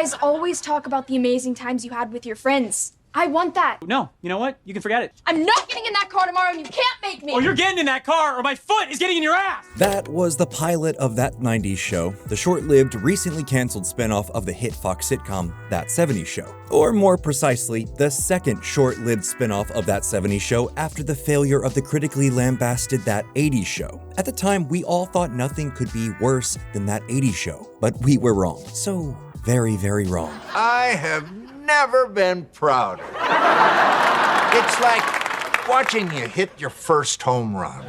guys always talk about the amazing times you had with your friends. I want that. No, you know what? You can forget it. I'm not getting in that car tomorrow and you can't make me. Or you're getting in that car or my foot is getting in your ass. That was the pilot of That 90s Show, the short-lived, recently canceled spinoff of the hit Fox sitcom That 70s Show. Or more precisely, the second short-lived spinoff of That 70s Show after the failure of the critically lambasted That 80s Show. At the time, we all thought nothing could be worse than That 80s Show, but we were wrong. So very, very wrong. I have never been prouder. It's like watching you hit your first home run.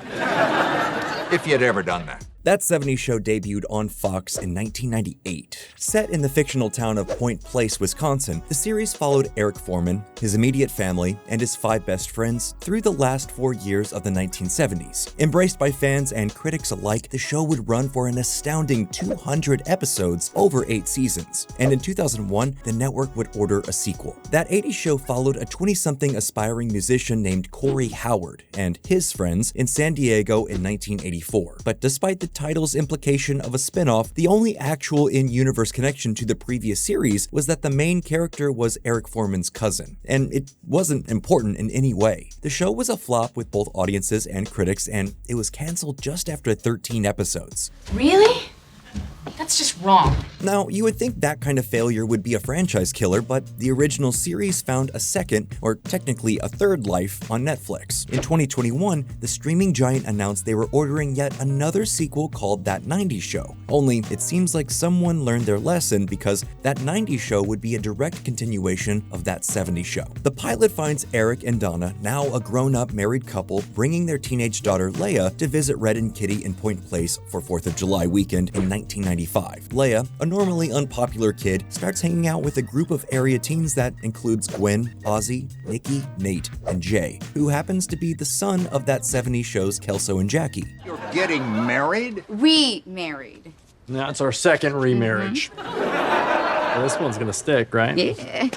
If you'd ever done that. That 70s Show debuted on Fox in 1998. Set in the fictional town of Point Place, Wisconsin, the series followed Eric Forman, his immediate family, and his 5 best friends through the last 4 years of the 1970s. Embraced by fans and critics alike, the show would run for an astounding 200 episodes over 8 seasons. And in 2001, the network would order a sequel. That 80s Show followed a 20-something aspiring musician named Corey Howard and his friends in San Diego in 1984. But despite the title's implication of a spin-off, the only actual in-universe connection to the previous series was that the main character was Eric Forman's cousin, and it wasn't important in any way. The show was a flop with both audiences and critics, and it was canceled just after 13 episodes. Really? That's just wrong. Now, you would think that kind of failure would be a franchise killer, but the original series found a second, or technically a third life, on Netflix. In 2021, the streaming giant announced they were ordering yet another sequel called That 90s Show. Only, it seems like someone learned their lesson because That 90s Show would be a direct continuation of That 70s Show. The pilot finds Eric and Donna, now a grown-up married couple, bringing their teenage daughter Leia to visit Red and Kitty in Point Place for 4th of July weekend in 1995. Leia, a normally unpopular kid, starts hanging out with a group of area teens that includes Gwen, Ozzy, Nikki, Nate, and Jay, who happens to be the son of That 70s Show's Kelso and Jackie. You're getting married? Remarried. That's our second remarriage. Well, this one's gonna stick, right? Yeah.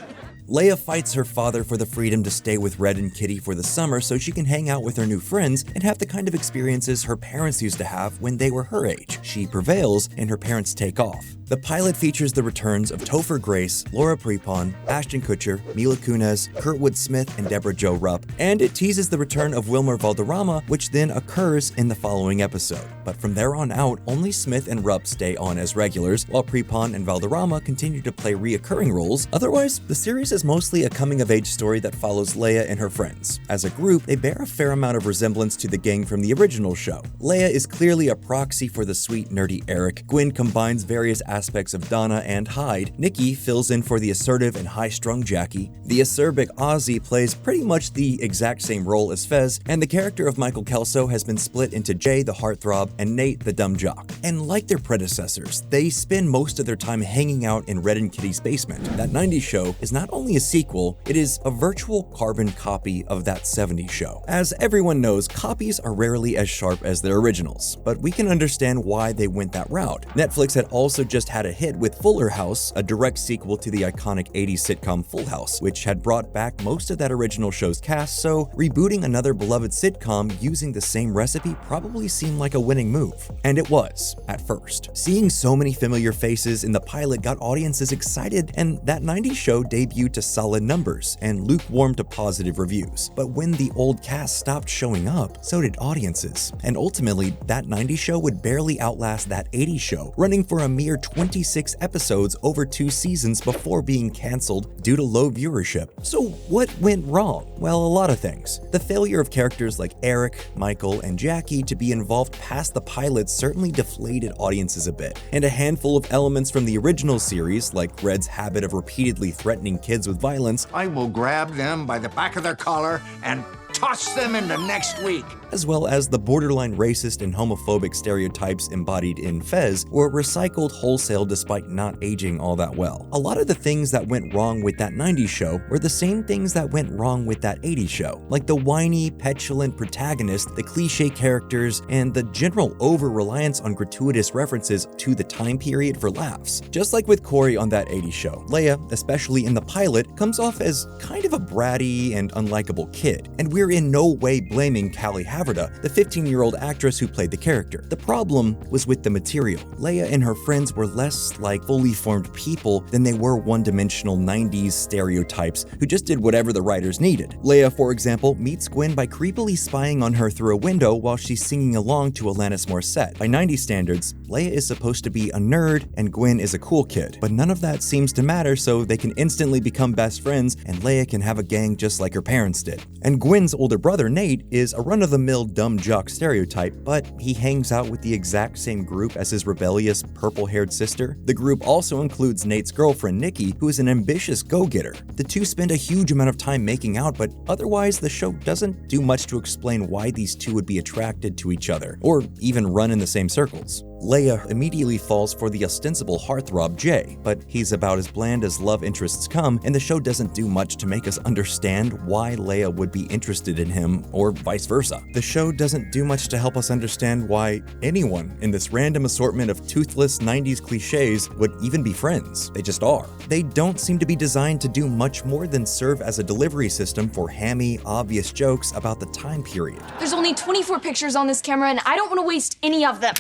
Leia fights her father for the freedom to stay with Red and Kitty for the summer so she can hang out with her new friends and have the kind of experiences her parents used to have when they were her age. She prevails, and her parents take off. The pilot features the returns of Topher Grace, Laura Prepon, Ashton Kutcher, Mila Kunis, Kurtwood Smith, and Deborah Jo Rupp, and it teases the return of Wilmer Valderrama, which then occurs in the following episode. But from there on out, only Smith and Rupp stay on as regulars, while Prepon and Valderrama continue to play reoccurring roles. Otherwise, the series is mostly a coming-of-age story that follows Leia and her friends. As a group, they bear a fair amount of resemblance to the gang from the original show. Leia is clearly a proxy for the sweet, nerdy Eric. Gwen combines various aspects of Donna and Hyde. Nikki fills in for the assertive and high-strung Jackie. The acerbic Ozzy plays pretty much the exact same role as Fez, and the character of Michael Kelso has been split into Jay the heartthrob and Nate the dumb jock. And like their predecessors, they spend most of their time hanging out in Red and Kitty's basement. That 90s Show is not only a sequel, it is a virtual carbon copy of That 70s Show. As everyone knows, copies are rarely as sharp as their originals, but we can understand why they went that route. Netflix had also just had a hit with Fuller House, a direct sequel to the iconic 80s sitcom Full House, which had brought back most of that original show's cast, so rebooting another beloved sitcom using the same recipe probably seemed like a winning move. And it was, at first. Seeing so many familiar faces in the pilot got audiences excited, and That 90s Show debuted to solid numbers and lukewarm to positive reviews. But when the old cast stopped showing up, so did audiences. And ultimately, That 90s Show would barely outlast That 80s Show, running for a mere 26 episodes over 2 seasons before being canceled due to low viewership. So what went wrong? Well, a lot of things. The failure of characters like Eric, Michael, and Jackie to be involved past the pilot certainly deflated audiences a bit. And a handful of elements from the original series, like Red's habit of repeatedly threatening kids with violence, I will grab them by the back of their collar and toss them into next week. As well as the borderline racist and homophobic stereotypes embodied in Fez, were recycled wholesale despite not aging all that well. A lot of the things that went wrong with That 90s Show were the same things that went wrong with That 80s Show, like the whiny, petulant protagonist, the cliche characters, and the general over-reliance on gratuitous references to the time period for laughs. Just like with Corey on That 80s Show, Leia, especially in the pilot, comes off as kind of a bratty and unlikable kid, and we're in no way blaming Callie Haverda, the 15-year-old actress who played the character. The problem was with the material. Leia and her friends were less like fully formed people than they were one-dimensional 90s stereotypes who just did whatever the writers needed. Leia, for example, meets Gwen by creepily spying on her through a window while she's singing along to Alanis Morissette. By 90s standards, Leia is supposed to be a nerd and Gwen is a cool kid, but none of that seems to matter, so they can instantly become best friends and Leia can have a gang just like her parents did. And Gwen's older brother, Nate, is a run-of-the-mill dumb jock stereotype, but he hangs out with the exact same group as his rebellious purple-haired sister. The group also includes Nate's girlfriend, Nikki, who is an ambitious go-getter. The two spend a huge amount of time making out, but otherwise the show doesn't do much to explain why these two would be attracted to each other, or even run in the same circles. Leia immediately falls for the ostensible heartthrob Jay, but he's about as bland as love interests come, and the show doesn't do much to make us understand why Leia would be interested in him, or vice versa. The show doesn't do much to help us understand why anyone in this random assortment of toothless 90s cliches would even be friends. They just are. They don't seem to be designed to do much more than serve as a delivery system for hammy, obvious jokes about the time period. There's only 24 pictures on this camera, and I don't want to waste any of them.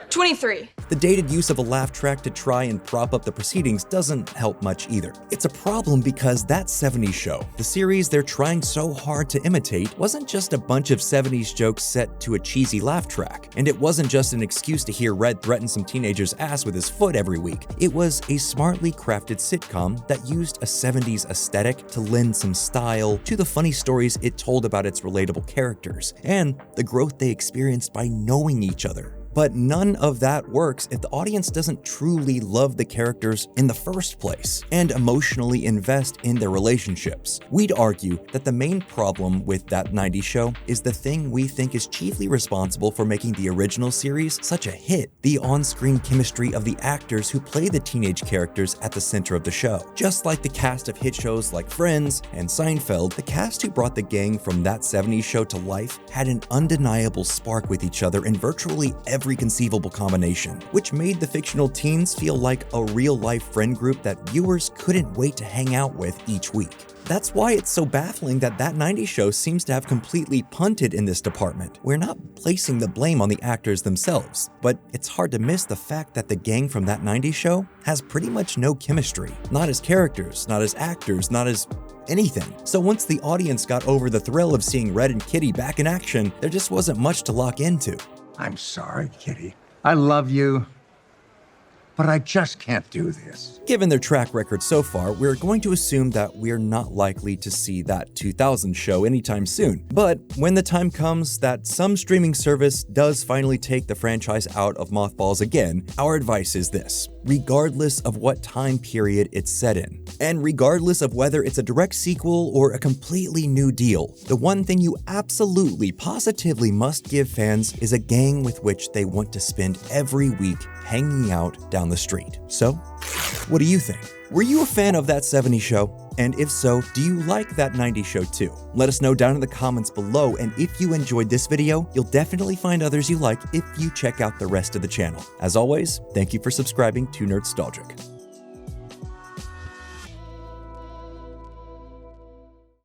23. The dated use of a laugh track to try and prop up the proceedings doesn't help much either. It's a problem because that 70s show, the series they're trying so hard to imitate, wasn't just a bunch of 70s jokes set to a cheesy laugh track. And it wasn't just an excuse to hear Red threaten some teenager's ass with his foot every week. It was a smartly crafted sitcom that used a 70s aesthetic to lend some style to the funny stories it told about its relatable characters, and the growth they experienced by knowing each other. But none of that works if the audience doesn't truly love the characters in the first place and emotionally invest in their relationships. We'd argue that the main problem with that 90s show is the thing we think is chiefly responsible for making the original series such a hit: the on-screen chemistry of the actors who play the teenage characters at the center of the show. Just like the cast of hit shows like Friends and Seinfeld, the cast who brought the gang from that 70s show to life had an undeniable spark with each other in virtually every conceivable combination, which made the fictional teens feel like a real-life friend group that viewers couldn't wait to hang out with each week. That's why it's so baffling that 90s show seems to have completely punted in this department. We're not placing the blame on the actors themselves, but it's hard to miss the fact that the gang from that 90s show has pretty much no chemistry. Not as characters, not as actors, not as anything. So once the audience got over the thrill of seeing Red and Kitty back in action, there just wasn't much to lock into. I'm sorry, Kitty. I love you, but I just can't do this. Given their track record so far, we're going to assume that we're not likely to see that 2000 show anytime soon. But when the time comes that some streaming service does finally take the franchise out of mothballs again, our advice is this: regardless of what time period it's set in, and regardless of whether it's a direct sequel or a completely new deal, the one thing you absolutely, positively must give fans is a gang with which they want to spend every week hanging out down the street. So, what do you think? Were you a fan of that 70s show? And if so, do you like that 90s show too? Let us know down in the comments below, and if you enjoyed this video, you'll definitely find others you like if you check out the rest of the channel. As always, thank you for subscribing to Nerdstalgic.